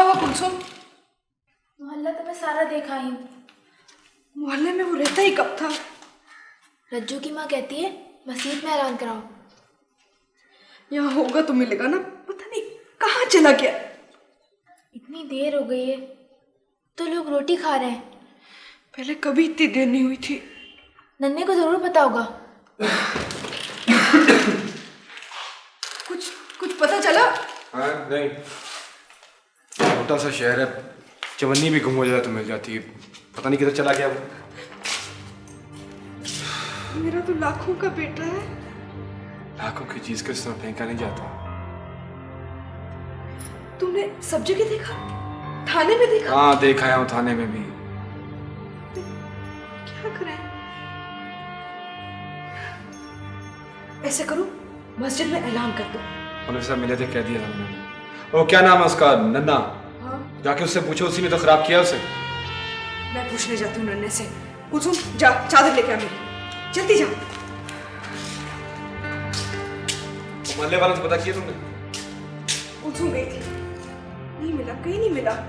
हुआ कुलसुम? मोहल्ला तो मैं सारा देखा ही हूँ। मोहल्ले में वो रहता ही कब था? रज्जू की माँ कहती है मस्जिद में ऐलान कराओ। यहाँ होगा तो मिलेगा ना, पता नहीं कहाँ चला गया। इतनी देर हो गई है तो लोग रोटी खा रहे हैं। पहले कभी इतनी देर नहीं हुई थी। नन्हे को जरूर पता होगा। कुछ पता चला? हाँ नहीं, छोटा सा शहर है, चवन्नी भी गुम हो जाए तो मिल जाती है, पता नहीं किधर चला गया वो। मेरा तो लाखों का बेटा है। लाखों की चीज को इस तरह फेंका नहीं जाता। तुमने सब जगह देखा? थाने में देखा? हाँ देखा है, थाने में भी। क्या करें? ऐसे करो, मस्जिद में ऐलान कर दो। पुलिस साहब मिले थे, कह दिया था उन्होंने। वो क्या नाम है उसका, नन्ना? हाँ? जाके उससे पूछो, उसी ने तो खराब किया उसे। मैं पूछने जाती हूँ नन्हे से। कुलसुम जा, चादर लेके आ मेरी, जल्दी जा। मोहल्ले वालों से पता किया तुमने? कुलसुम गई थी, नहीं मिला, कहीं नहीं मिला।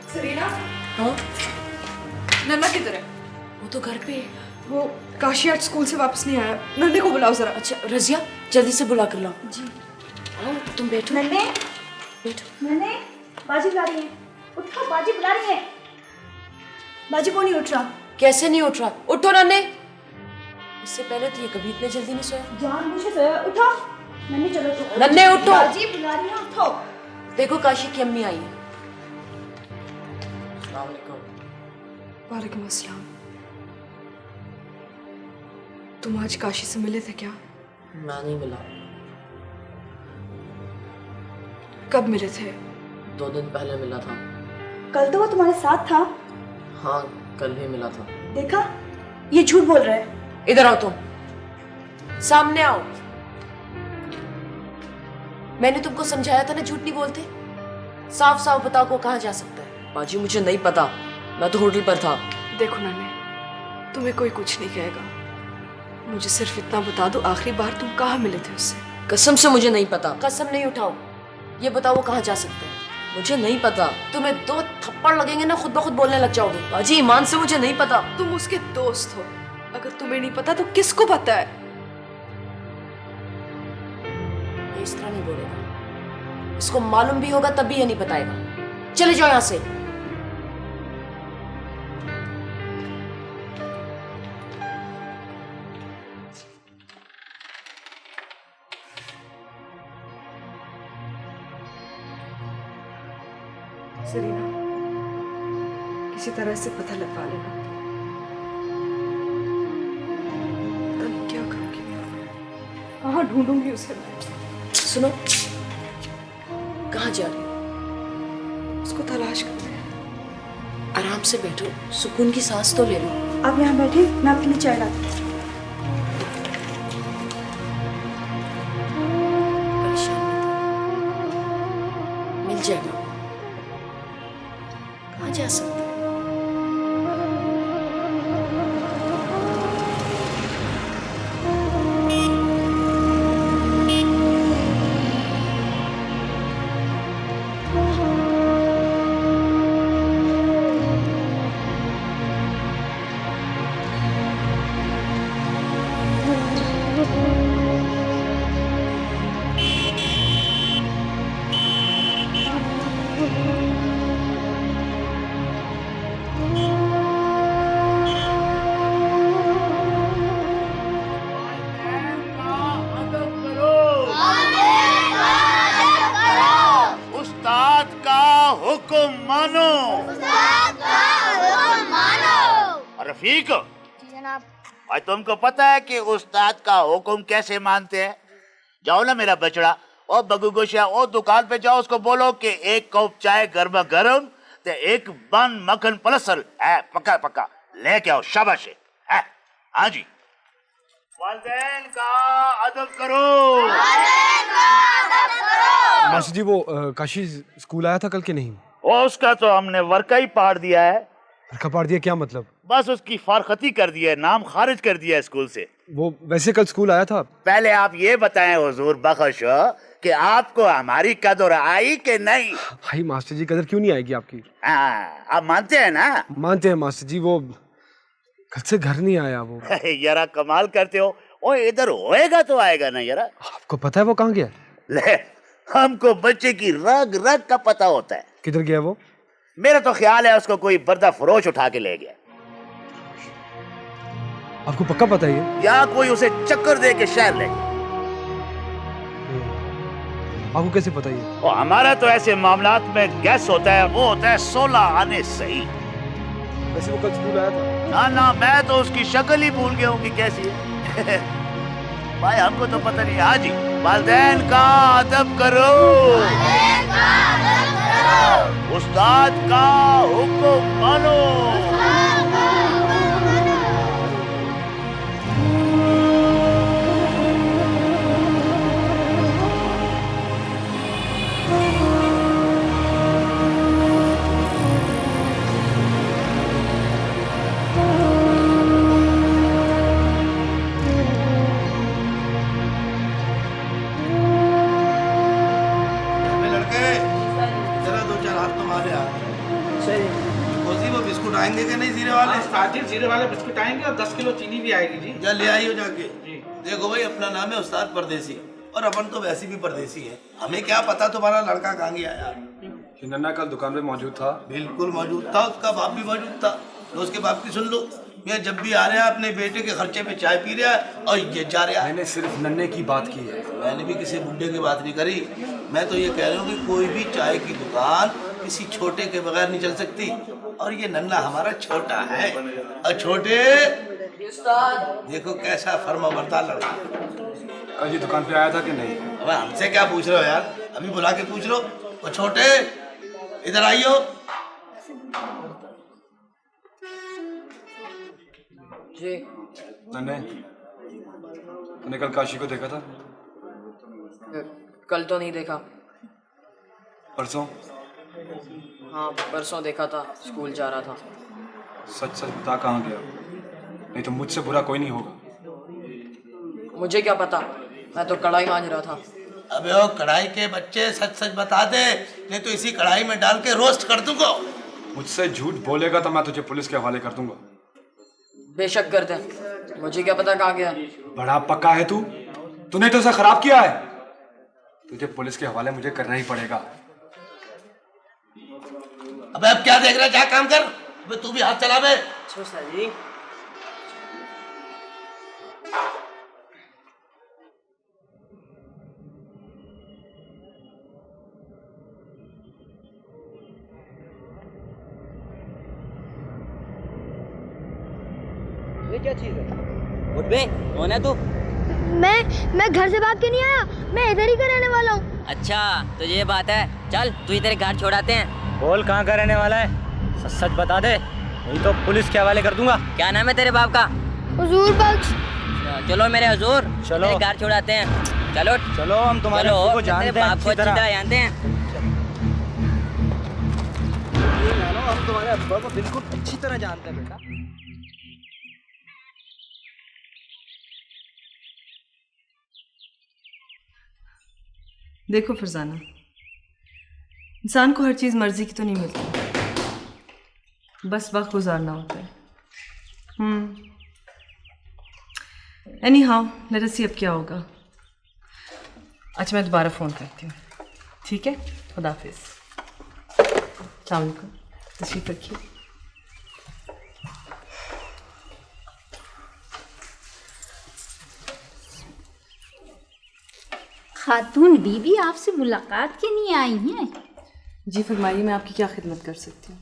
सरीना? हाँ? नन्ना किधर है? वो तो घर पे है। वो काशी आज स्कूल से वापस नहीं आया। नन्हे को बुलाओ जरा। अच्छा रजिया, जल्दी से बुला कर लाओ। जी। आओ तुम बैठो। नन्हे, बैठो। नन्हे, बाजी बुला रही है। उठो, बाजी बुला रही है। बाजी को नहीं उठ रहा। कैसे नहीं उठ रहा? उठो नन्हे। इससे पहले तो ये कभी इतने जल्दी नहीं सोया। जानबूझ के सोया। उठो नन्हे, चलो उठो। नन्हे उठो। बाजी बुला रही है, उठो। देखो काशी की अम्मी आई है। वालेकुम अस्सलाम। तुम आज काशी से मिले थे क्या? मैं नहीं मिला। कब मिले थे? 2 दिन पहले मिला था। कल तो वो तुम्हारे साथ था। हाँ कल ही मिला था। देखा, ये झूठ बोल रहा है। इधर आओ तुम, सामने आओ। मैंने तुमको समझाया था ना, झूठ नहीं बोलते। साफ साफ बताओ को कहाँ जा सकता है। बाजी मुझे नहीं पता, मैं तो होटल पर था। देखो नन्हे, तुम्हें कोई कुछ नहीं कहेगा। मुझे सिर्फ इतना बता दो, आखिरी बार तुम कहाँ मिले थे उससे? कसम से मुझे नहीं पता। कसम नहीं उठाओ, ये बताओ वो कहाँ जा सकता है। मुझे नहीं पता। तुम्हें 2 थप्पड़ लगेंगे ना, खुद ब खुद बोलने लग जाओगे। बाजी ईमान से मुझे नहीं पता। तुम उसके दोस्त हो, अगर तुम्हें नहीं पता तो किसको पता है? ये इस तरह नहीं बोलेगा। इसको मालूम भी होगा तब भी ये नहीं बताएगा। चले जाओ यहाँ से। सरीना, किसी तरह से पता लगा लेना। पता नहीं क्या करूंगी मैं, कहाँ ढूंढूंगी उसे मैं। सुनो, कहाँ जा रही हो? उसको तलाश करते हैं। आराम से बैठो, सुकून की सांस तो ले लो। आप यहाँ बैठे, मैं आपके लिए चाय लाती हूँ। परेशान मत हो। मिल जाएगा। कहाँ जा सकते हैं? रफीक, जी जनाब। और तुमको पता है कि उस्ताद का हुक्म कैसे मानते हैं? जाओ ना मेरा बचड़ा, और बगू गोशा, और दुकान पे जाओ, उसको बोलो कि एक कप चाय गर्मा गर्म ते एक बन मक्खन पलसल है, पक्का पक्का लेके आओ। शाबाश है। हाँ जी, वालिदैन का अदब करो। मास्टर जी वो काशी स्कूल आया था कल के नहीं? और उसका तो हमने वर्का ही पाड़ दिया है। कपाड़ दिया क्या मतलब? बस उसकी फारखती कर दिया है, नाम खारिज कर दिया है स्कूल से। वो वैसे कल स्कूल आया था। पहले आप ये बताएं हुजूर बख्श कि आपको हमारी कदर आई कि नहीं? भाई मास्टर जी कदर क्यों नहीं आएगी आपकी? हाँ, आप मानते हैं ना? मानते हैं मास्टर जी, वो कल से घर नहीं आया वो। यारा कमाल करते हो। ओए इधर होएगा तो आएगा ना यारा। आपको पता है वो कहाँ गया? ले, हमको बच्चे की रग रग का पता होता है। किधर गया वो? मेरा तो ख्याल है उसको कोई बर्दा फरोश उठा के ले गया, आपको पक्का पता है? या कोई उसे चक्कर दे के शहर ले गया। आपको कैसे पता है? और हमारा तो ऐसे मामलात में गैस होता है, वो होता है 16 आने सही। वैसे वो कल स्कूल आया था? ना ना, मैं तो उसकी शक्ल ही भूल गया हूँ कि कैसी है। भाई हमको तो पता नहीं। हाँ जी, वालिदैन का अदब करो, उस्ताद का हुक्म मानो। आएंगे कि नहीं जीरे वाले? साजिद जीरे वाले बिस्कुट आएंगे और 10 किलो चीनी भी आएगी जी। जा ले आई हो जाके। देखो भाई, अपना नाम है उस्ताद परदेसी, और अपन तो वैसे भी परदेसी है। हमें क्या पता तुम्हारा लड़का कहाँ गया यार? नन्ना कल दुकान पे मौजूद था। बिल्कुल मौजूद था, उसका बाप भी मौजूद था। तो उसके बाप की सुन लो, ये जब भी आ रहा है अपने बेटे के खर्चे पे चाय पी रहा है और ये जा रहा है। मैंने सिर्फ नन्ने की बात की है। मैंने भी किसी बुड्ढे की बात नहीं करी। मैं तो ये कह रहा हूँ कि कोई भी चाय की दुकान किसी छोटे के बगैर नहीं चल सकती, और ये नन्ना हमारा छोटा है। और छोटे देखो कैसा फर्माबरदार लड़का। कल जी दुकान पे आया था कि नहीं? अब हमसे क्या पूछ रहे हो यार? अभी बुला के पूछ लो। और छोटे इधर आइयो। जी नन्ने, तूने कल काशी को देखा था? कल तो नहीं देखा। परसों? हाँ परसों देखा था, स्कूल जा रहा था। सच सच बता कहाँ गया, नहीं तो मुझसे बुरा कोई नहीं होगा। मुझे क्या पता, मैं तो कढ़ाई मांज रहा था। अबे ओ कढ़ाई के बच्चे, सच सच बता दे, नहीं तो इसी कढ़ाई में डाल के रोस्ट कर दूंगा। मुझसे झूठ बोलेगा तो मैं तुझे पुलिस के हवाले कर दूंगा। बेशक कर दे, मुझे क्या पता कहाँ गया। बड़ा पक्का है तू? तूने तो उसे खराब किया है, तुझे पुलिस के हवाले मुझे करना ही पड़ेगा। अबे अब क्या देख रहा है, क्या काम कर। अबे तू भी हाथ चला बे। जी ये क्या चीज है? उठ बे, कौन है तू? मैं घर से भाग के नहीं आया, मैं इधर ही का रहने वाला हूँ। अच्छा तो ये बात है, चल तुझे तेरे घर छोड़ाते हैं। बोल कहाँ का रहने वाला है, सच सच बता दे, नहीं तो पुलिस के हवाले कर दूंगा। क्या नाम है तेरे बाप का? हुजूर बख्श। चलो मेरे हुजूर, चलो। तेरे घर छोड़ाते हैं। चलो चलो, हम तुम्हारे चलो, अब्बू को तेरे जानते हैं बाप को अच्छी अच्छी तरह। तरह जानते हैं। हम तुम्हारे अब्बा को बिल्कुल अच्छी तरह जानते हैं बेटा। देखो फरजाना, इंसान को हर चीज़ मर्जी की तो नहीं मिलती, बस वक्त गुजारना होता है। एनी हाउ लेट अस सी अब क्या होगा। अच्छा मैं दोबारा फ़ोन करती हूँ, ठीक है? खुदा हाफिज़। अस्सलाम वालेकुम, तशरीफ़ रखिए। खातून बीबी आपसे मुलाकात के लिए आई हैं? जी फरमाइए, मैं आपकी क्या खिदमत कर सकती हूँ?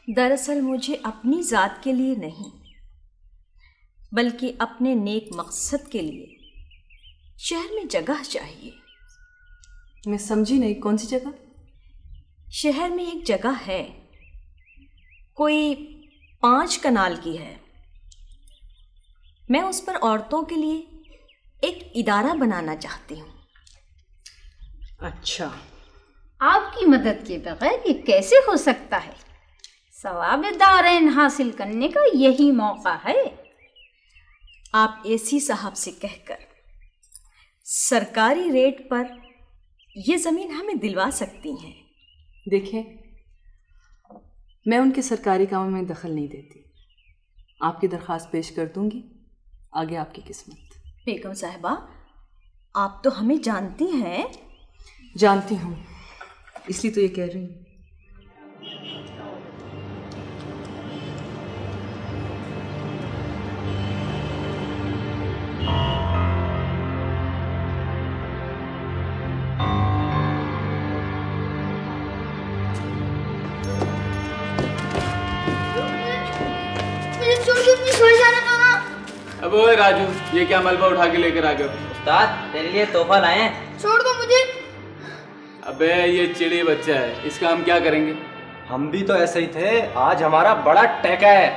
दरअसल मुझे अपनी ज़ात के लिए नहीं, बल्कि अपने नेक मकसद के लिए शहर में जगह चाहिए। मैं समझी नहीं, कौन सी जगह? शहर में एक जगह है, कोई 5 कनाल की है। मैं उस पर औरतों के लिए एक इदारा बनाना चाहती हूँ। अच्छा, आपकी मदद के बगैर ये कैसे हो सकता है? सवाब दारैन हासिल करने का यही मौका है। आप एसी साहब से कहकर सरकारी रेट पर ये ज़मीन हमें दिलवा सकती हैं। देखें, मैं उनके सरकारी कामों में दखल नहीं देती। आपकी दरख्वास्त पेश कर दूंगी, आगे आपकी किस्मत। बेगम साहिबा, आप तो हमें जानती हैं। जानती हूँ, इसलिए तो ये कह रही हूँ। मुझे छोड़ के अपनी सो जाने दो ना। अब ओए राजू, ये क्या मलबा उठा के लेकर आ गए? उस्ताद तेरे लिए तोहफा लाए हैं। छोड़ दो मुझे। अबे ये चिड़ी बच्चा है, इसका हम क्या करेंगे? हम भी तो ऐसे ही थे, आज हमारा बड़ा टैका है।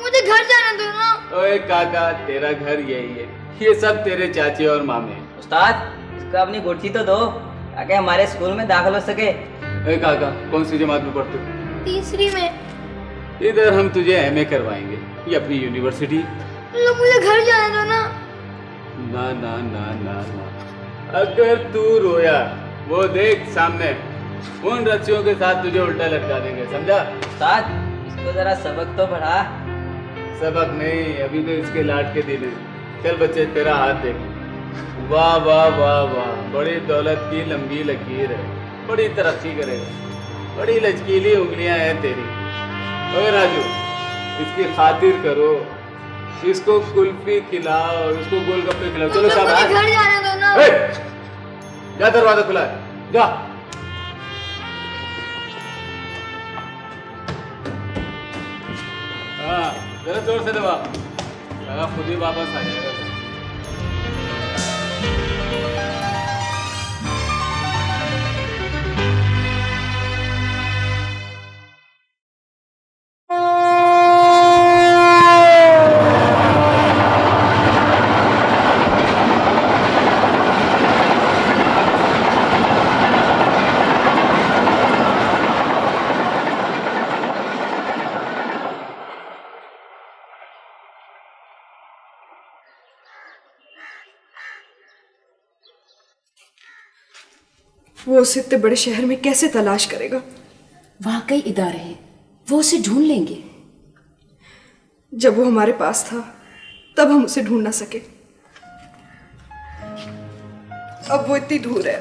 मुझे घर जाने दो ना। ओए काका, तेरा घर यही है, ये सब तेरे चाचे और मामे हैं। उस्ताद इसको अपनी गुड़ती तो दो ताकि हमारे स्कूल में दाखिल हो सके। ओए काका, कौन सी जमात में पढ़ते हो? तीसरी में। इधर हम तुझे एमए करवाएंगे, ये अपनी यूनिवर्सिटी। मुझे घर जाने दो ना। ना ना ना ना ना, अगर तू रोया वो देख सामने, उन रस्सियों के साथ तुझे उल्टा लटका देंगे, समझा? उस्ताद इसको जरा सबक तो बढ़ा। सबक नहीं, अभी तो इसके लाड के दिन है। चल बच्चे, तेरा हाथ देख। वाह वाह वाह वाह, बड़ी दौलत की लंबी लकीर है, बड़ी तरक्की करेगा, बड़ी लचकीली उंगलियां हैं तेरी। ओए राजू, इसकी खातिर करो, इसको कुल्फी खिलाओ, इसको गोलगप्पे खिलाओ। चलो शाबाश। घर जाने दो ना। जा, दरवाजा खुला है, जा। हाँ, जरा जोर से दबा, खुद ही वापस आ जाएगा। वो उसे इतने बड़े शहर में कैसे तलाश करेगा? वहाँ कई इदारे हैं, वो उसे ढूंढ लेंगे। जब वो हमारे पास था तब हम उसे ढूंढ ना सके, अब वो इतनी दूर है,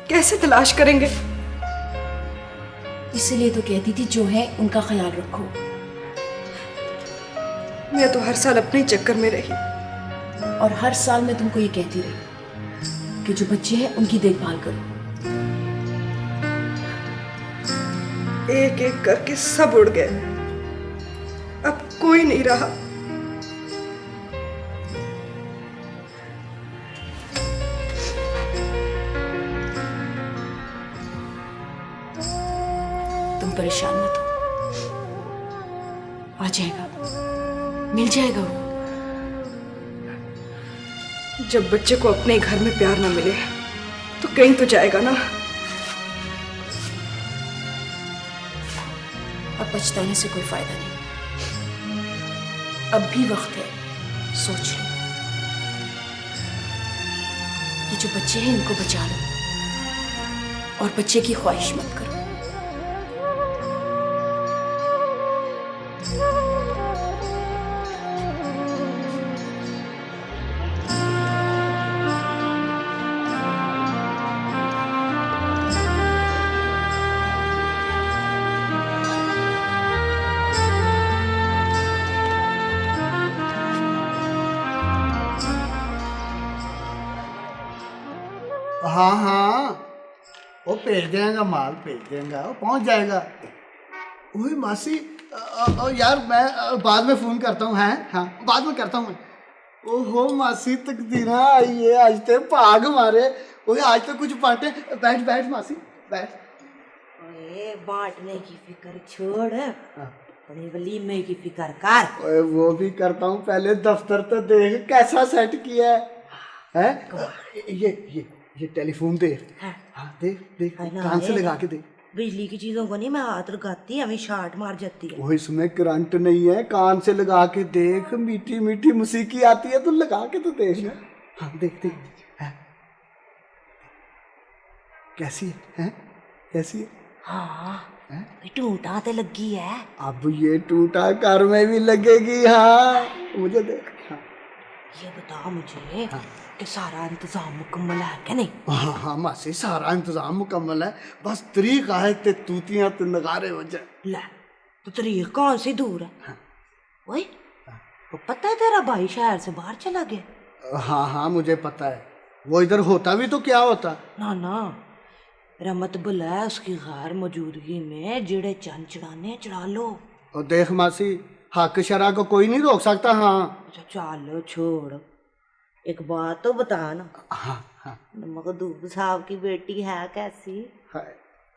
कैसे तलाश करेंगे? इसलिए तो कहती थी जो है उनका ख्याल रखो। मैं तो हर साल अपने ही चक्कर में रही, और हर साल मैं तुमको ये कहती रही कि जो बच्चे हैं उनकी देखभाल करो। एक एक करके सब उड़ गए, अब कोई नहीं रहा। तुम परेशान मत हो, आ जाएगा, मिल जाएगा वो। जब बच्चे को अपने घर में प्यार ना मिले तो कहीं तो जाएगा ना। अब पछताने से कोई फायदा नहीं, अब भी वक्त है, सोच लो। ये जो बच्चे हैं इनको बचा लो और बच्चे की ख्वाहिश मत करो। हाँ हाँ, वो भेज देगा, माल भेज देगा, वो पहुंच जाएगा। वही मासी, यार मैं बाद में फ़ोन करता हूँ। हैं हाँ बाद में करता हूँ मैं। ओहो मासी तकदीरा आई है आज ते भाग मारे। ओए आज तो कुछ बांटे। बैठ बैठ मासी बैठ। ओए बांटने की फिक्र छोड़, अपने वलीमे की फिक्र कर। ओए वो भी करता हूँ, पहले दफ्तर तो देख कैसा सेट किया है। ये टेलीफोन देख। हाँ देख देख कान से लगा के देख। बिजली की चीजों को नहीं मैं हाथ लगाती, हमें शार्ट मार जाती है। वो इसमें करंट नहीं है, कान से लगा के देख, मीठी मीठी मौसीकी आती है, तो लगा के तो देख ना। हाँ देख देख है? कैसी है? कैसी है? हाँ टूटा तो लगी है। अब ये टूटा कर में भी लगेगी। हाँ मुझे देख। हाँ ये बता मुझे कि सारा इंतजाम मुकम्मल है क्या नहीं? हाँ हाँ मासी सारा इंतजाम मुकम्मल है, बस तरीका है ते तूतियां ते नगारे बजे। ले तो तरीक कौन सी दूर है? ओए वो पता है तेरा भाई शहर से बाहर चला गया? हाँ हाँ मुझे पता है, वो इधर होता भी तो क्या होता। ना ना रहमत बुलाया उसकी गैर मौजूदगी में जेड़े चंद चढ़ाने चढ़ा लो। और देख मासी हक शरा को कोई नहीं रोक सकता। हाँ अच्छा चलो छोड़, एक बात तो बता ना। हाँ हाँ मखदूम साहब की बेटी है कैसी?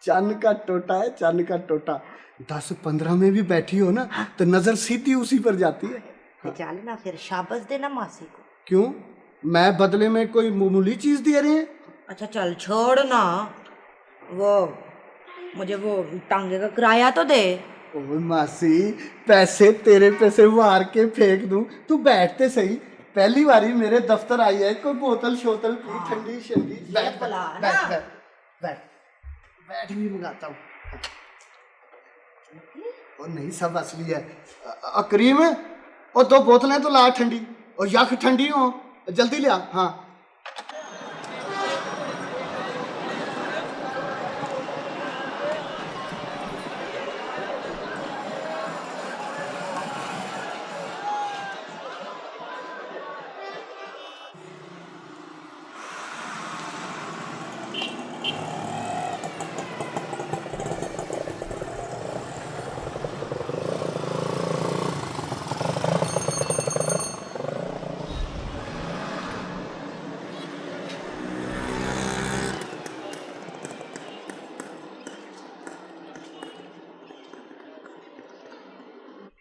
चन का टोटा है, चन का टोटा। 10-15 में भी बैठी हो ना तो नजर सीधी उसी पर जाती है। हाँ। चल ना फिर शाबाश देना मासी को। क्यों मैं बदले में कोई मामूली चीज दे रहे हैं? अच्छा चल छोड़ ना, वो मुझे वो टांगे का किराया तो दे। ओ मासी पैसे तेरे पैसे मार के फेंक दूं, तू बैठते सही। पहली बारी मेरे दफ्तर आई है, कोई बोतल शोतल पी ठंडी शंडी। बैठ बैठ बैठ बैठ बैठ भी मंगाता हूँ। और नहीं सब असली है। करीम और 2 बोतलें तो ला ठंडी, और यख ठंडी हो जल्दी ले आ। हाँ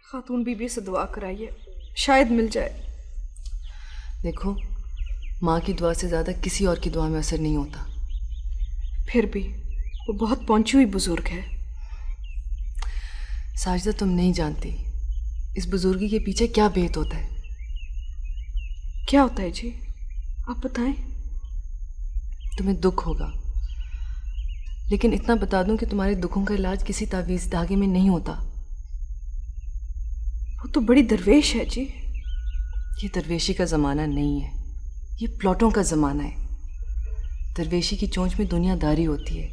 खातून बीबी से दुआ कराइए, शायद मिल जाए। देखो माँ की दुआ से ज़्यादा किसी और की दुआ में असर नहीं होता। फिर भी वो बहुत पहुंची हुई बुजुर्ग है। साजिदा तुम नहीं जानती इस बुजुर्गी के पीछे क्या भेद होता है। क्या होता है जी, आप बताएं। तुम्हें दुख होगा, लेकिन इतना बता दूं कि तुम्हारे दुखों का इलाज किसी तावीज़ धागे में नहीं होता। वो तो बड़ी दरवेश है जी। ये दरवेशी का ज़माना नहीं है, ये प्लॉटों का ज़माना है। दरवेशी की चोंच में दुनियादारी होती है।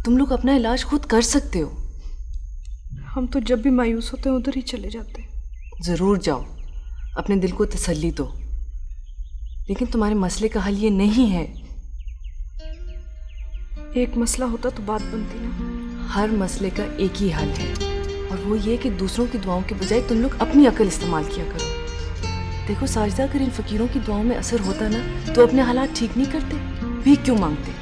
तुम लोग अपना इलाज खुद कर सकते हो। हम तो जब भी मायूस होते हैं उधर ही चले जाते हैं। ज़रूर जाओ, अपने दिल को तसल्ली दो, लेकिन तुम्हारे मसले का हल ये नहीं है। एक मसला होता तो बात बनती ना। हर मसले का एक ही हल है, और वो ये कि दूसरों की दुआओं के बजाय तुम लोग अपनी अकल इस्तेमाल किया करो। देखो साजिदा, अगर इन फकीरों की दुआओं में असर होता ना तो अपने हालात ठीक नहीं करते, भीख क्यों मांगते।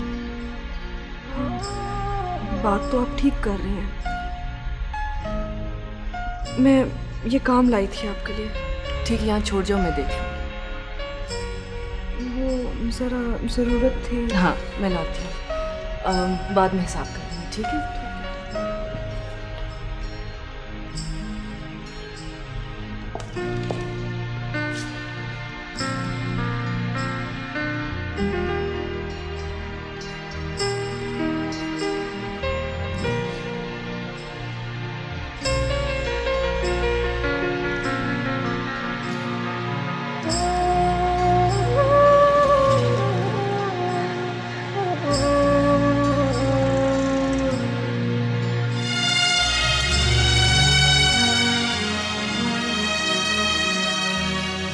बात तो आप ठीक कर रहे हैं। मैं ये काम लाई थी आपके लिए। ठीक है, यहाँ छोड़ जाओ, मैं देख लूँ। वो ज़रा ज़रूरत थी। हाँ मैं लाती हूँ, बाद में हिसाब कर लेंगे। ठीक है।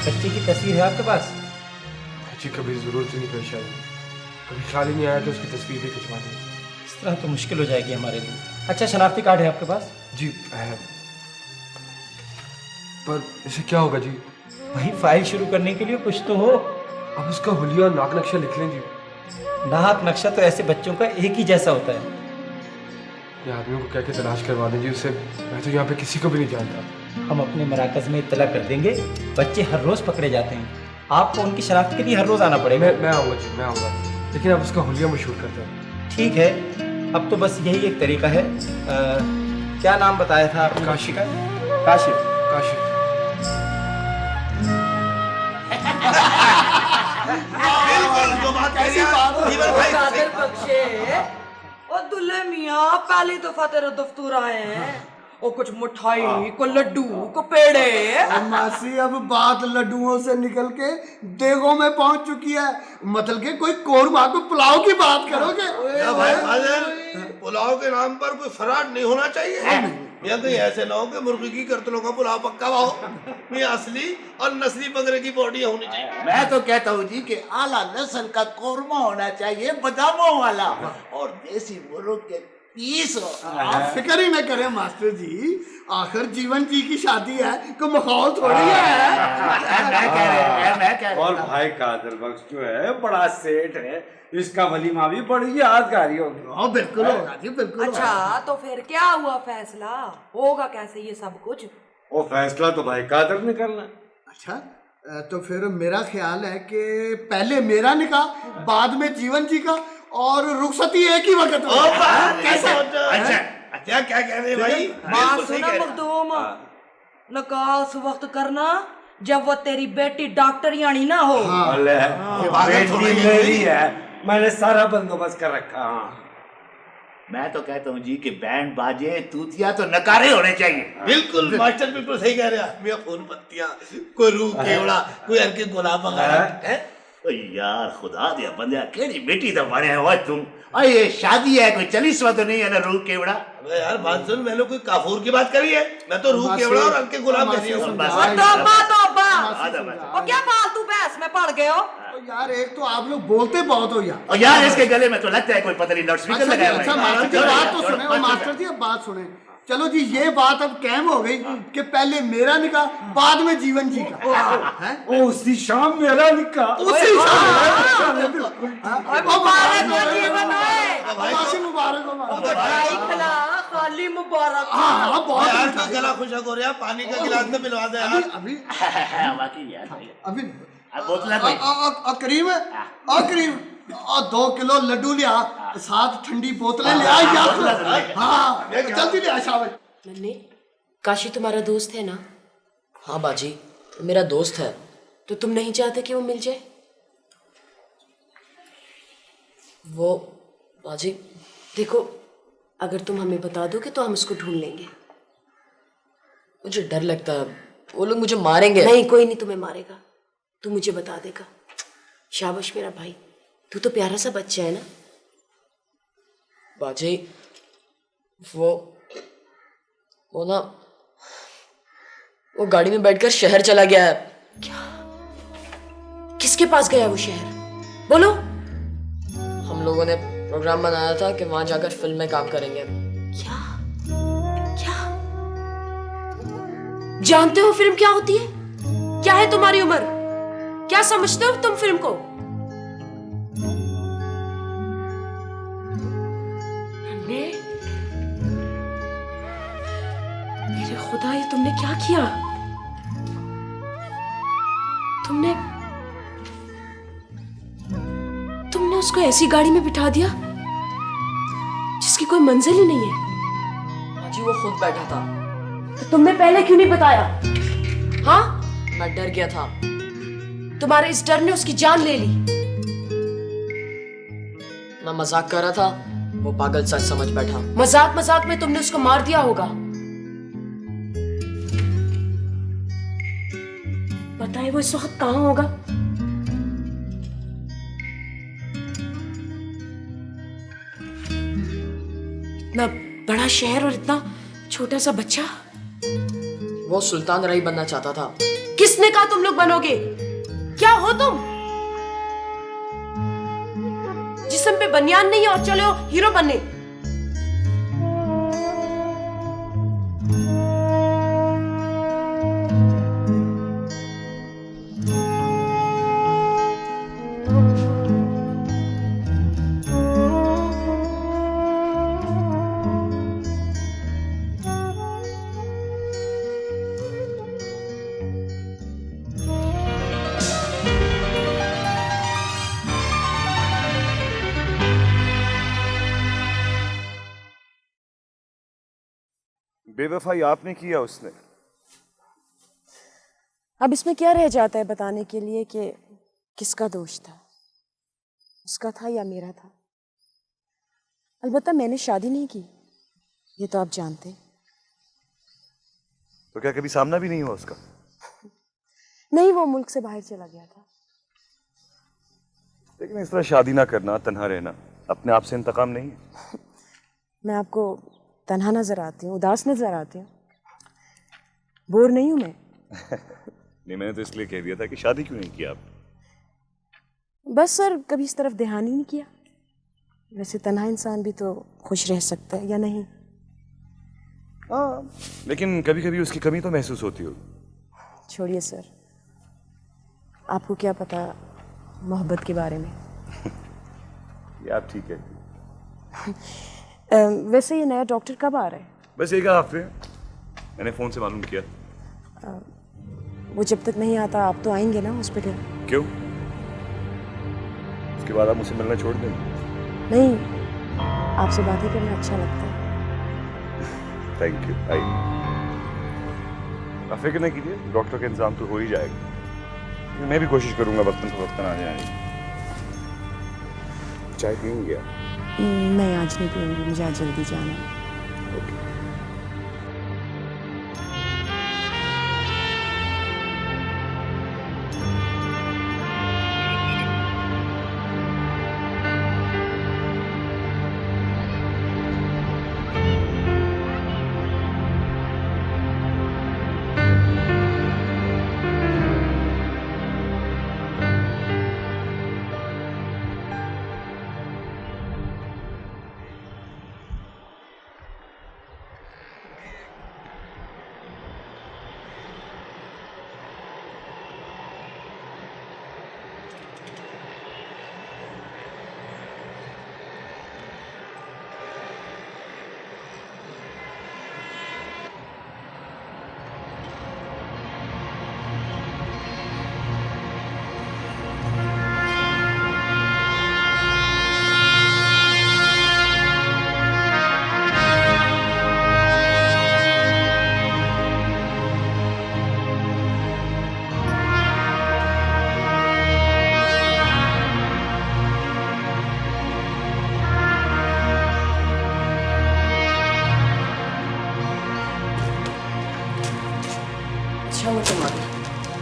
बच्चे की तस्वीर है आपके पास? जी कभी ज़रूरत नहीं पेश आई, कभी ख्याल ही नहीं आया तो उसकी तस्वीर भी खिंचवा दें। इस तरह तो मुश्किल हो जाएगी हमारे लिए। अच्छा शनाख्ती कार्ड है आपके पास? जी है। पर इसे क्या होगा जी? वही फाइल शुरू करने के लिए कुछ तो हो। अब उसका हुलिया नाक नक्शा लिख लें जी। नाक नक्शा तो ऐसे बच्चों का एक ही जैसा होता है। ये आदमियों को क्या क्या तलाश करवा दें जी उससे। मैं तो यहाँ पे किसी को भी नहीं जानता। हम अपने मराकज में इत्तला कर देंगे। बच्चे हर रोज पकड़े जाते हैं, आपको उनकी शनाख्त के लिए हर रोज आना पड़ेगा। मैं आऊँगा जी, मैं आऊँगा, लेकिन आप उसका हुलिया मशहूर करते हैं। ठीक है, अब तो बस यही एक तरीका है। क्या नाम बताया था आपने? काशिफ। काशिफ। काशिफ। ओ दुल्हे मियाँ पहली दफा तेरा दफ्तर आए हैं। और कुछ मिठाई को लड्डू को पेड़े। मासी अब बात लड्डुओं से निकल के देगों में पहुंच चुकी है। मतलब के कोई कोरमा को पुलाव की बात करोगे? भाई फादर, पुलाव के नाम पर कोई फराड नहीं होना चाहिए। या कहीं ऐसे ना हो कि मुर्गी की करतलों का पुलाव पक्का हो। ये असली और नस्ली बकरे की बॉडी होनी चाहिए। मैं तो कहता हूँ जी कि आला नस्ल का कोरमा होना चाहिए, बादामों वाला, और देसी मुर्ग के पीस हो। आप फिक्र ही न करें मास्टर जी, आखिर जीवन जी की शादी है, कोई माहौल थोड़ी है। और भाई कादर बख्श जो है बड़ा सेठ है, इसका वलीमा भी बड़ी यादगारी होगी। बिल्कुल होगा जी, बिल्कुल। अच्छा तो फिर क्या हुआ फैसला? होगा कैसे ये सब कुछ? वो फैसला तो भाई कादर ने करना। अच्छा तो फिर मेरा ख्याल है कि पहले मेरा निकाह, बाद में जीवन जी का, और रुखसती एक ही वक्त में। कैसा? अच्छा क्या कह रहे हैं भाई? बात सुना मखदूम, निकाह उस वक्त करना जब वो तेरी बेटी डॉक्टर यानी ना हो। बेटी मेरी है, मैंने सारा बंदोबस्त कर रखा। मैं तो कहता हूँ जी कि बैंड बाजे तूतिया तो नकारे होने चाहिए। बिल्कुल मास्टर, बिल्कुल सही कह रहे हैं। मैं फूल पत्तियां, कोई रूह केवड़ा, कोई हर के गुलाब वगैरह। यार खुदा दिया बंदे, केड़ी बेटी तो बने हो तुम। और ये शादी है, कोई चलीसवा तो नहीं है ना रूह केवड़ा। अबे यार बात सुन, मैंने कोई काफूर की बात करी है? मैं तो रूह केवड़ा और हल्के गुलाब कह रही हूँ। और क्या फालतू बहस में पड़ गए हो? यार एक तो आप लोग बोलते बहुत हो यार। और यार इसके गले में तो लगता है कोई पता नहीं लाउडस्पीकर लगाया हुआ है। अच्छा मास्टर जी बात तो सुने, और मास्टर जी अब बात सुने। चलो जी ये बात अब कैम हो गई कि पहले मेरा निकाह, बाद में जीवन जी का। उसी शाम मेरा निकाह। उसी शाम मुबारक हो जीवन मुबारक हो। खाली मुबारक। यार गला खुशक हो रहा, पानी का गिलास में मिलवा दे यार। अभी बोतला करीम करीम 2 किलो लड्डू लिया, 7 ठंडी बोतलें ले आ यार। हाँ जल्दी ले आ शाबाश। नन्हे, काशी तुम्हारा दोस्त है ना? हाँ बाजी, मेरा दोस्त है। तो तुम नहीं चाहते कि वो मिल जाए? वो बाजी देखो, अगर तुम हमें बता दोगे तो हम उसको ढूंढ लेंगे। मुझे डर लगता है, वो लोग मुझे मारेंगे। नहीं, कोई नहीं तुम्हें मारेगा, तू मुझे बता देगा। शाबाश मेरा भाई, तू तो प्यारा सा बच्चा है ना। बाजी वो ना, वो गाड़ी में बैठकर शहर चला गया है। क्या? किसके पास गया वो शहर? बोलो। हम लोगों ने प्रोग्राम बनाया था कि वहां जाकर फिल्म में काम करेंगे। क्या? क्या? जानते हो फिल्म क्या होती है? क्या है तुम्हारी उम्र? क्या समझते हो तुम फिल्म को? मेरे खुदा, ये तुमने क्या किया? तुमने उसको ऐसी गाड़ी में बिठा दिया जिसकी कोई मंजिल ही नहीं है। जी वो खुद बैठा था। तो तुमने पहले क्यों नहीं बताया? हाँ, मैं डर गया था। तुम्हारे इस डर ने उसकी जान ले ली। मैं मजाक कर रहा था, वो पागल सच समझ बैठा। मजाक मजाक में तुमने उसको मार दिया होगा। बताए वो इस वक्त कहां होगा? इतना बड़ा शहर और इतना छोटा सा बच्चा। वो सुल्तान रही बनना चाहता था। किसने कहा तुम लोग बनोगे? क्या हो तुम? जिस्म पे बनियान नहीं है और चले हो हीरो बनने। बेवफाई आपने किया उसने। अब इसमें क्या रह जाता है बताने के लिए कि किसका दोष था, उसका था या मेरा था। अलबत्ता मैंने शादी नहीं की, ये तो आप जानते हैं। तो क्या कभी सामना भी नहीं हुआ उसका? नहीं, वो मुल्क से बाहर चला गया था। लेकिन इस तरह शादी ना करना, तन्हा रहना अपने आप से इंतकाम नहीं है। मैं आपको तन्हा नजर आती हूँ, उदास नजर आती हूँ, बोर नहीं हूं मैं। नहीं, मैंने तो इसलिए कह दिया था कि शादी क्यों नहीं किया आप? बस सर, कभी इस तरफ ध्यान ही नहीं किया। वैसे तन्हा इंसान भी तो खुश रह सकता है, या नहीं? हाँ, लेकिन कभी कभी उसकी कमी तो महसूस होती हो। छोड़िए सर, आपको क्या पता मोहब्बत के बारे में। ये आप ठीक है। वैसे ये नया डॉक्टर कब आ रहा है? बस एक हफ्ते, मैंने फोन से मालूम किया। वो जब तक नहीं आता आप तो आएंगे ना हॉस्पिटल? क्यों? उसके बाद आप मुझसे मिलना छोड़ देंगे? नहीं, आपसे बात ही करना अच्छा लगता है। Thank you. आइए, आप फिक्र नहीं कीजिए, डॉक्टर का इंतजाम तो हो ही जाएगा। मैं भी कोशिश करूंगा वक्तन फवक्तन आ जाए। चाय पीएंगे क्या? नहीं, आज नहीं पीऊंगी, मुझे आज जल्दी जाना है। ओके।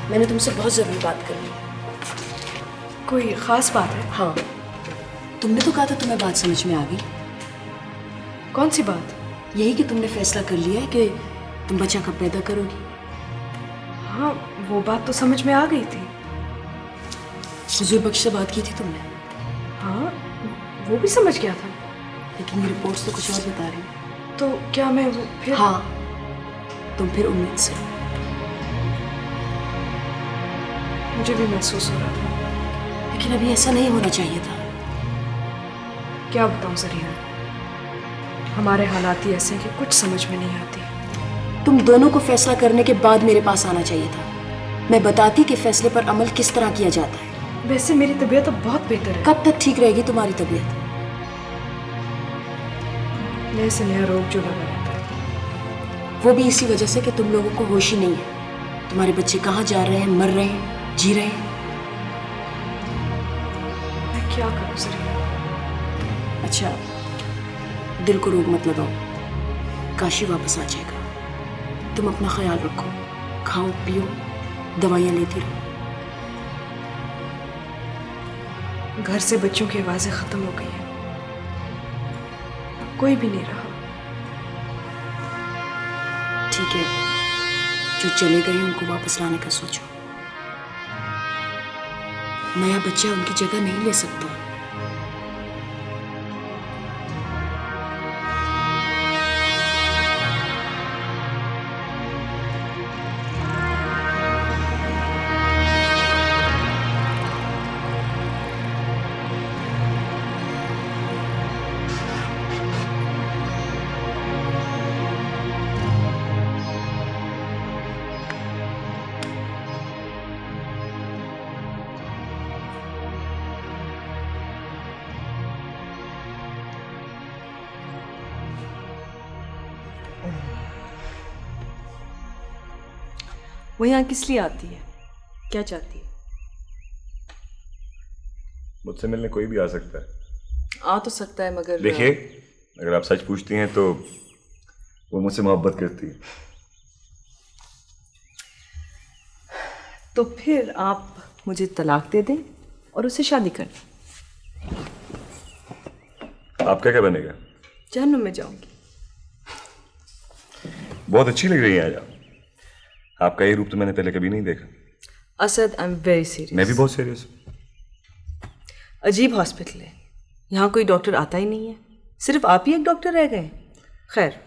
मैंने तुमसे बहुत ज़रूरी बात करनी है। कोई ख़ास बात है? हाँ, तुमने तो कहा था तुम्हें बात समझ में आ गई। कौन सी बात? यही कि तुमने फैसला कर लिया है कि तुम बच्चा कब पैदा करोगी। हाँ, वो बात तो समझ में आ गई थी। हुजूर बख्श से बात की थी तुमने? हाँ, वो भी समझ गया था। लेकिन ये रिपोर्ट्स तो कुछ और बता रही हैं। तो क्या मैं वो फिर? हाँ, तुम फिर उम्मीद से। मुझे भी महसूस हो रहा था, लेकिन अभी ऐसा नहीं होना चाहिए था। क्या बताऊं जरीना, हमारे हालात ही ऐसे हैं कि कुछ समझ में नहीं आती। तुम दोनों को फैसला करने के बाद मेरे पास आना चाहिए था। मैं बताती कि फैसले पर अमल किस तरह किया जाता है। वैसे मेरी तबीयत अब बहुत बेहतर है। कब तक ठीक रहेगी तुम्हारी तबीयत? नए से नया रोग जो लगा रहता है। वो भी इसी वजह से कि तुम लोगों को होश ही नहीं है। तुम्हारे बच्चे कहाँ जा रहे हैं, मर रहे हैं, जी रहे हैं। मैं क्या करूं जरीना? अच्छा, दिल को रोग मत लगाओ, काशी वापस आ जाएगा। तुम अपना ख्याल रखो, खाओ पियो, दवाइयाँ लेती रहो। घर से बच्चों की आवाजें खत्म हो गई हैं, कोई भी नहीं रहा। ठीक है, जो चले गए उनको वापस लाने का सोचो। नया बच्चा उनकी जगह नहीं ले सकता। वो यहाँ किस लिए आती है, क्या चाहती है? मुझसे मिलने कोई भी आ सकता है। आ तो सकता है मगर देखिए, अगर आप सच पूछती हैं तो वो मुझसे मोहब्बत करती है। तो फिर आप मुझे तलाक दे दें और उससे शादी कर लें। आपका क्या बनेगा? जहन्नुम में जाऊंगी। बहुत अच्छी लग रही है आज आप। आपका ये रूप तो मैंने पहले कभी नहीं देखा। Asad, I am very serious. मैं भी बहुत सीरियस हूँ। अजीब हॉस्पिटल है, यहाँ कोई डॉक्टर आता ही नहीं है, सिर्फ आप ही एक डॉक्टर रह गए। खैर,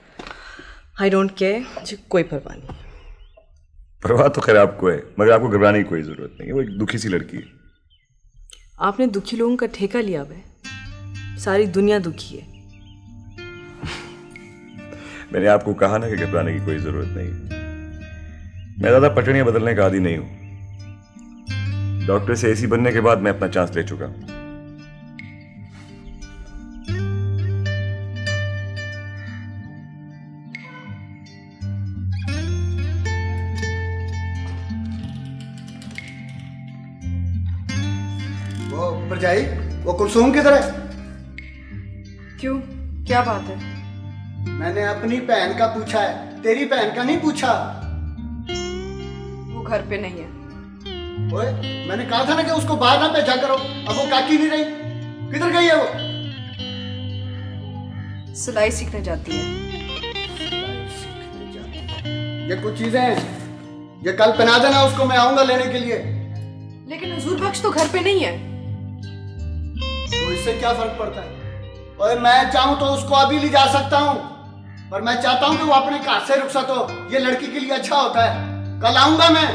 आई डोंट केयर, मुझे कोई परवाह नहीं। परवाह तो खैर आपको है, मगर आपको घबराने की कोई जरूरत नहीं है। वो एक दुखी सी लड़की है। आपने दुखी लोगों का ठेका लिया हुआ है, सारी दुनिया दुखी है। मैंने आपको कहा ना कि घबराने की कोई जरूरत नहीं। मैं ज्यादा पटड़ियां बदलने का आदी नहीं हूं। डॉक्टर से एसी बनने के बाद मैं अपना चांस ले चुका हूं। वो भरजाई, वो कुलसूम किधर है? क्यों, क्या बात है? मैंने अपनी बहन का पूछा है, तेरी बहन का नहीं पूछा। वो घर पे नहीं है। ओए, मैंने कहा था ना कि उसको बाहर ना भेजा करो। अब वो काकी नहीं रही, किधर गई है वो? सिलाई सीखने जाती है। ये कुछ चीजें हैं, ये कल पहना देना उसको, मैं आऊंगा लेने के लिए। लेकिन हुजूर बख्श तो घर पे नहीं है। तो इससे क्या फर्क पड़ता है? ओए, मैं चाहूं तो उसको अभी ले जा सकता हूं, पर मैं चाहता हूं कि वो अपने घर से रुखसत हो। ये लड़की के लिए अच्छा होता है। कल आऊंगा मैं।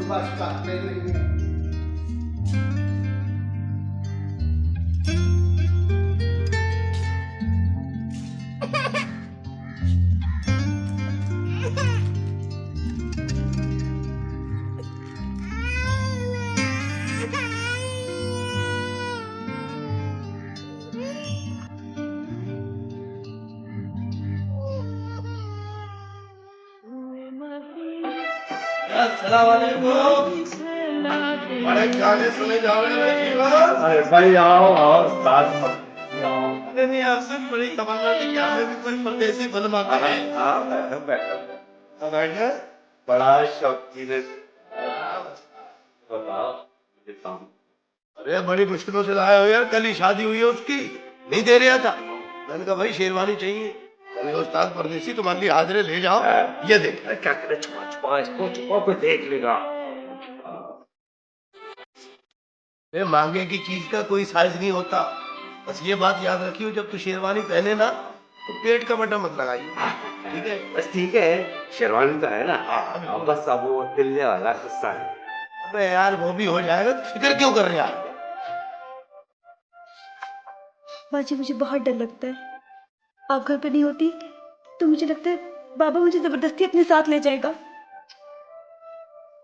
बस करते नहीं है। बड़े गाने सुने जा रहे हैं जीवन। अरे भाई आओ आओ, साथ नहीं, आपसे बड़ी तमन्ना थी कि हमें भी कोई परदेसी फिल्म आता है। बैठो। बड़ा शौकीन है। बताओ। अरे बड़ी मुश्किलों से लाए हो यार, कल ही शादी हुई है उसकी, नहीं दे रहा था। मैंने कहा भाई शेरवानी चाहिए। अरे उस्ताद परदेसी, तुम्हारे लिए हाजिरे ले जाओ। ये देख। क्या करे, छुपा छुपा इसको, छुपा कोई देख लेगा। मांगे की चीज का कोई साइज नहीं होता। बस ये बात याद रखियो, जब तू शेरवानी पहने ना तो पेट का बटन मत लगाइयो। ठीक है? बस ठीक है, शेरवानी तो है ना। हाँ, बस अब वो दिलने वाला हिस्सा है। अबे यार, वो भी हो जाएगा, तो फिक्र क्यों कर रहे हैं? बाजी, मुझे बहुत डर लगता है। आप घर पे नहीं होती तो मुझे लगता है बाबा मुझे जबरदस्ती अपने साथ ले जाएगा।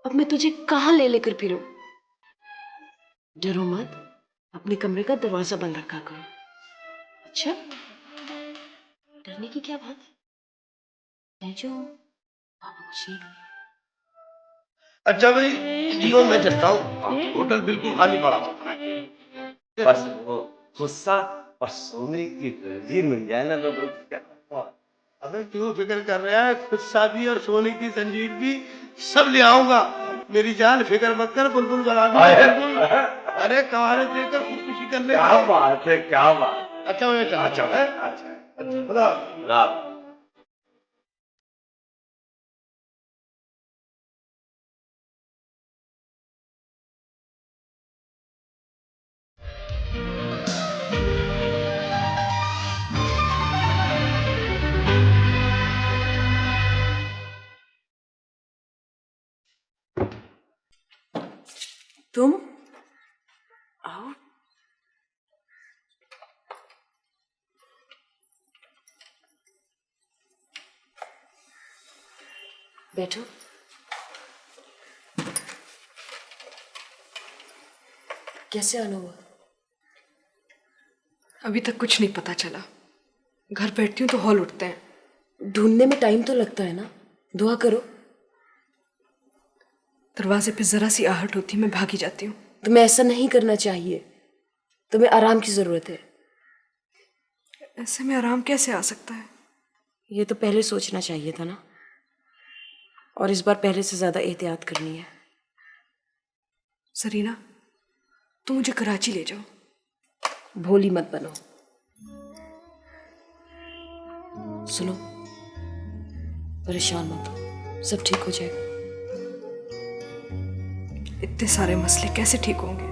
अब मैं तुझे कहाँ ले लेकर फिरूं? डरो मत, अपने कमरे का दरवाजा बंद रखा करो। अच्छा, डरने की क्या बात है? ले जाओ, बाबा कुछ नहीं। अच्छा भाई, जीवन में चलता हूँ। होटल बिल्कुल खाली पड़ा होता है। बस वो गुस्सा और सोने की जंजीर मिल जाए ना तो क्या। अबे क्यों फिक्र कर रहा है? गुस्सा भी और सोने की जंजीर भी सब ले आऊंगा। मेरी जान, फिक्र मत कर, बुलबुल बना दूंगा। अरे कवारे देकर खुदकुशी कर ले। क्या बात है, क्या बात। अच्छा मैं चलता हूं। अच्छा खुदा। तुम आओ। बैठो। कैसे आना हुआ? अभी तक कुछ नहीं पता चला। घर बैठती हूँ तो हॉल उठते हैं। ढूंढने में टाइम तो लगता है ना। दुआ करो। दरवाजे पे जरा सी आहट होती है मैं भागी जाती हूँ। तुम्हें ऐसा नहीं करना चाहिए, तुम्हें आराम की जरूरत है। ऐसे में आराम कैसे आ सकता है? ये तो पहले सोचना चाहिए था ना, और इस बार पहले से ज्यादा एहतियात करनी है। सरीना, तुम मुझे कराची ले जाओ। भोली मत बनो। सुनो, परेशान मत हो, सब ठीक हो जाएगा। इतने सारे मसले कैसे ठीक होंगे?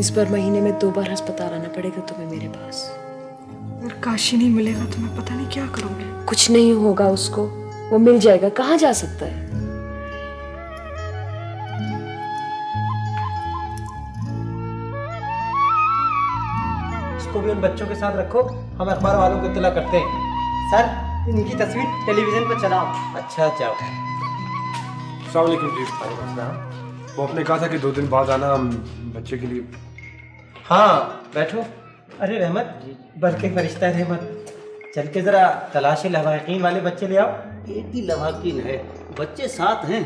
इस बार महीने में 2 बार अस्पताल आना पड़ेगा तुम्हें मेरे पास। और काशी नहीं मिलेगा तो मैं पता नहीं क्या करूंगी। कुछ नहीं होगा उसको, वो मिल जाएगा। कहाँ जा सकता है? इसको भी उन बच्चों के साथ रखो, हम अखबार वालों को इत्तला करते हैं। सर, इनकी तस्वीर टेलीविजन पर चलाओ। अच्छा, जाओ। अस्सलाम वालेकुम जी। वो आपने कहा था कि 2 दिन बाद आना बच्चे के लिए। हाँ, बैठो। अरे रहमत, बल्कि फरिश्ता रहमत, चल के जरा तलाश लवाकिन वाले बच्चे ले आओ। एक ही लवाकिन है, बच्चे 7 हैं।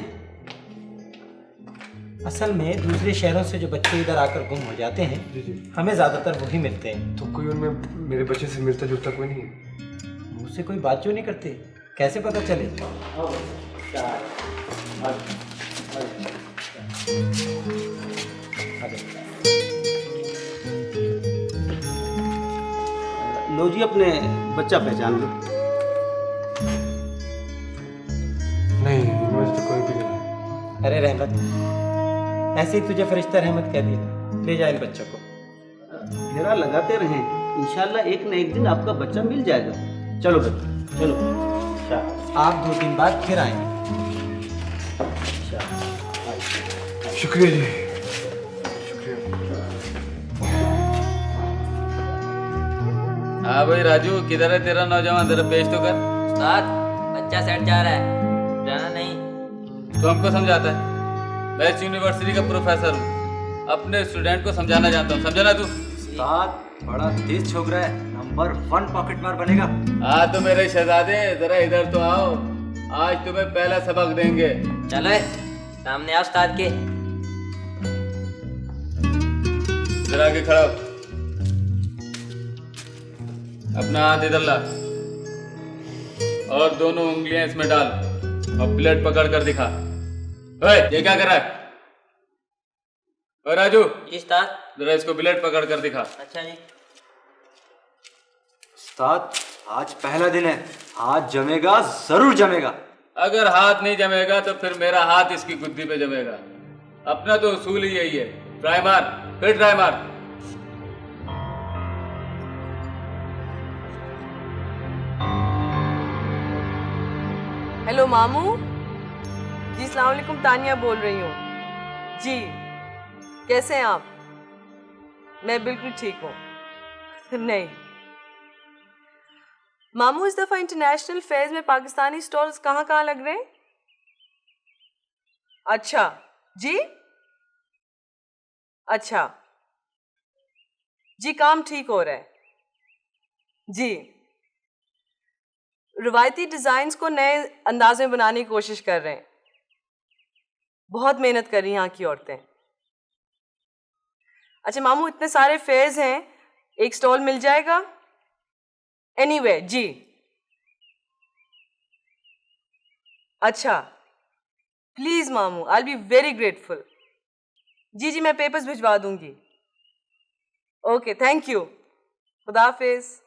असल में दूसरे शहरों से जो बच्चे इधर आकर गुम हो जाते हैं, हमें ज्यादातर वही मिलते हैं। तो कोई उनमें मेरे बच्चे से मिलता जुलता कोई नहीं है? मुझसे कोई बात क्यों नहीं करते? कैसे पता चले? लो जी, अपने बच्चा पहचान लो। नहीं, मुझे तो कोई भी नहीं। अरे रहमत, ऐसे ही तुझे फरिश्ता रहमत कह दिया। ले जा इन बच्चों को। घेरा लगाते रहें, इंशाल्लाह एक न एक दिन आपका बच्चा मिल जाएगा। चलो बच्चा, चलो। आप 2 दिन बाद फिर आएंगे। शुक्रिया जी। हाँ भाई राजू, किधर है तेरा नौजवान? जरा पेश तो कर। उस्ताद, बच्चा सेट जा रहा है, जाना नहीं। तो हमको समझाता है? मैं इस यूनिवर्सिटी का प्रोफेसर हूँ, अपने स्टूडेंट को समझाना जानता हूँ। समझा ना तू? उस्ताद, बड़ा तेज छोकरा है, नंबर 1 पॉकेट मार बनेगा। हाँ तो मेरे शहजादे, जरा इधर तो आओ, आज तुम्हें पहला सबक देंगे। चलो सामने आओ उस्ताद के। जरा आगे खड़ा हो, अपना हाथ इधर ला और दोनों उंगलियां इसमें डाल और प्लेट पकड़ कर दिखा। ओए, ये क्या कर रहा है? ओए राजू, जी उस्ताद। जरा इसको प्लेट पकड़ कर दिखा। अच्छा जी। उस्ताद, आज पहला दिन है, हाथ जमेगा, जरूर जमेगा। अगर हाथ नहीं जमेगा तो फिर मेरा हाथ इसकी गुद्दी पे जमेगा। अपना तो उसूल ही यही है, ट्राई मार, फिर ट्राई मार। हेलो मामू जी, अस्सलाम वालेकुम, तानिया बोल रही हूँ जी। कैसे हैं आप? मैं बिल्कुल ठीक हूँ। नहीं मामू, इस दफा इंटरनेशनल फेयर्स में पाकिस्तानी स्टॉल्स कहाँ कहाँ लग रहे हैं? अच्छा जी, अच्छा जी, काम ठीक हो रहा है जी। रिवायती डिजाइन्स को नए अंदाज में बनाने की कोशिश कर रहे हैं। बहुत मेहनत कर रही हैं यहाँ की औरतें। अच्छा मामू, इतने सारे फेयर्स हैं, एक स्टॉल मिल जाएगा? एनीवे जी। अच्छा प्लीज मामू, I will be very grateful. जी जी, मैं पेपर्स भिजवा दूंगी। ओके, थैंक यू, खुदा हाफिज।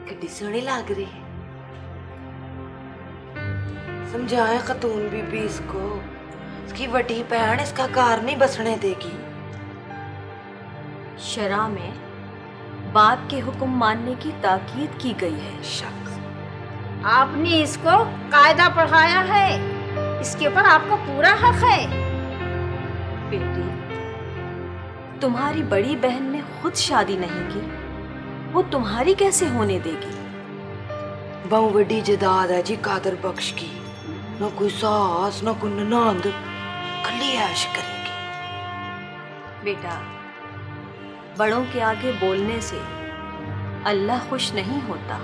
कितनी सोहनी लग रही है। समझाए खतून बीबी इसको, इसकी बड़ी बहन इसका घर नहीं बसने देगी। शरा में बाप के हुक्म मानने की ताकीद की गई है। शख्स, आपने इसको कायदा पढ़ाया है, इसके ऊपर आपका पूरा हक है। बेटी, तुम्हारी बड़ी बहन ने खुद शादी नहीं की, वो तुम्हारी कैसे होने देगी? बहु बड़ी जदाद है जी कादर बख्श की, न कोई सास न कोई ननंद, कली ऐश करेगी। बेटा, बड़ों के आगे बोलने से अल्लाह खुश नहीं होता।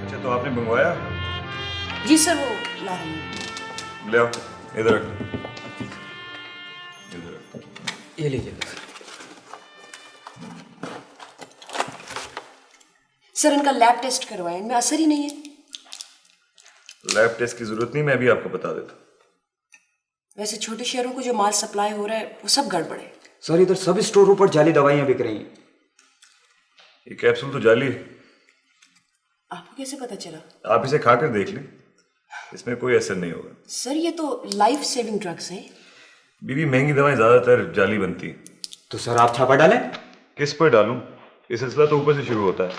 अच्छा तो आपने मंगवाया? जी सर, वो ला रही हूँ। ले आओ, इधर रख। ये लीजिए सर, इनका लैब टेस्ट करवाएं, इनमें असर ही नहीं है। लैब टेस्ट की जरूरत नहीं, मैं भी आपको बता देता। वैसे छोटे शहरों को जो माल सप्लाई हो रहा है वो सब गड़बड़ है। सर इधर सब स्टोरों पर जाली दवाइयाँ बिक रही हैं। ये कैप्सूल तो जाली है। आपको कैसे पता चला? आप इसे खाकर देख लें, इसमें कोई असर नहीं होगा। सर ये तो लाइफ सेविंग ड्रग्स है। बीबी महंगी दवाएं ज्यादातर जाली बनती हैं। तो सर आप छापा डालें? किस पर डालूं? ये सिलसिला तो ऊपर से शुरू होता है।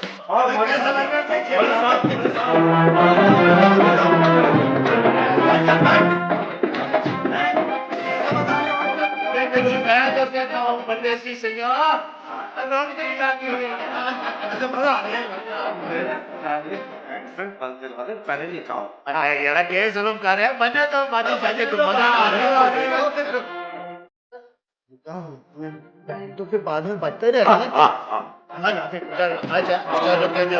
मैं तो कहता हूँ परदेसी सिंह पहले नहीं खाओ यार, ये जुल्म कर रहे हैं, बने तो बातें पहले तो मजा आ रहा है तो फिर बाद में बचते रहेगा। अच्छा चलो कह दो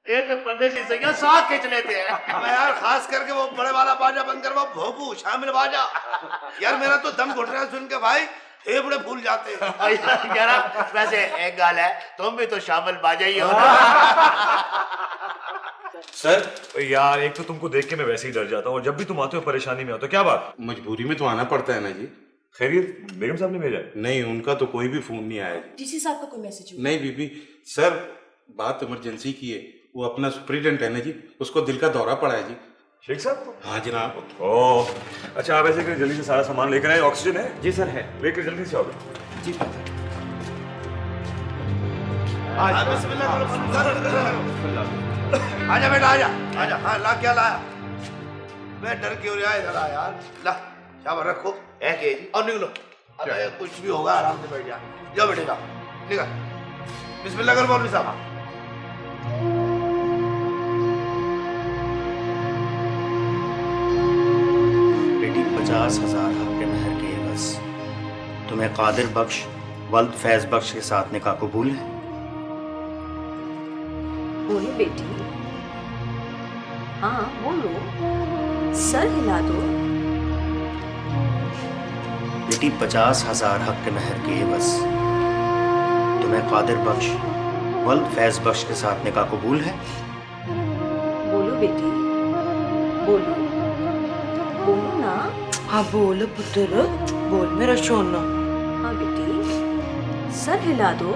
एक परदेसी से क्या साथ खींच लेते हैं। अबे यार खास करके वो बड़े वाला बाजा बंद कर, वो भोपू शामिल बाजा। यार मेरा तो दम घुट रहा है सुन के भाई, फेफड़े फूल जाते हैं। यार वैसे एक गाल है, तुम भी तो शामिल बाजा ही हो। सर यार एक तो तुमको देख के मैं वैसे ही डर जाता हूँ और जब भी तुम आते हो परेशानी में हो तो क्या बात? मजबूरी में तो आना पड़ता है ना जी। खैरियत बेगम साहब ने भेजा? नहीं, उनका तो कोई भी फोन नहीं आया। डीसी साहब का कोई मैसेज? नहीं बीबी, सर बात इमरजेंसी की है। वो अपना सुपरिटेंडेंट है ना जी, उसको दिल का दौरा पड़ा है जी। शेख साहब? हाँ जनाब। ओह अच्छा, आप ऐसे करें जल्दी से सारा सामान लेकर आए। ऑक्सीजन है? जी सर है। लेकर जल्दी से आओ। जी आजा बेटा आजा आजा। हाँ ला, क्या लाया? मैं डर क्यों रहा इधर आ यार। ला शाबाश, रखो एक है जी और निकलो। अबे कुछ भी होगा आराम से बैठ जा। जाओ बेटे जाओ, निकल। बिस्मिल्लाह कर मौलवी साहब। बेटी 50,000 हक के मेहर के एवज तुम्हें कादिर बख्श वल्द फैज बख्श के साथ निकाह कबूल है? बोलो बेटी। हाँ बोलो, सर हिला दो। बेटी 50,000 हक के मेहर के एवज तुम्हें कादिर बख्श वल्द फैज बख्श के साथ निकाह कबूल है? बोलो बेटी, बोलो बोलो ना। हाँ बोलो पुत्र, बोल मेरा सोना। हाँ बेटी, सर हिला दो।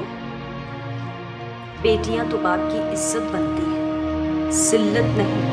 बेटियां तो बाप की इज्जत बनती है, सिल्लत नहीं।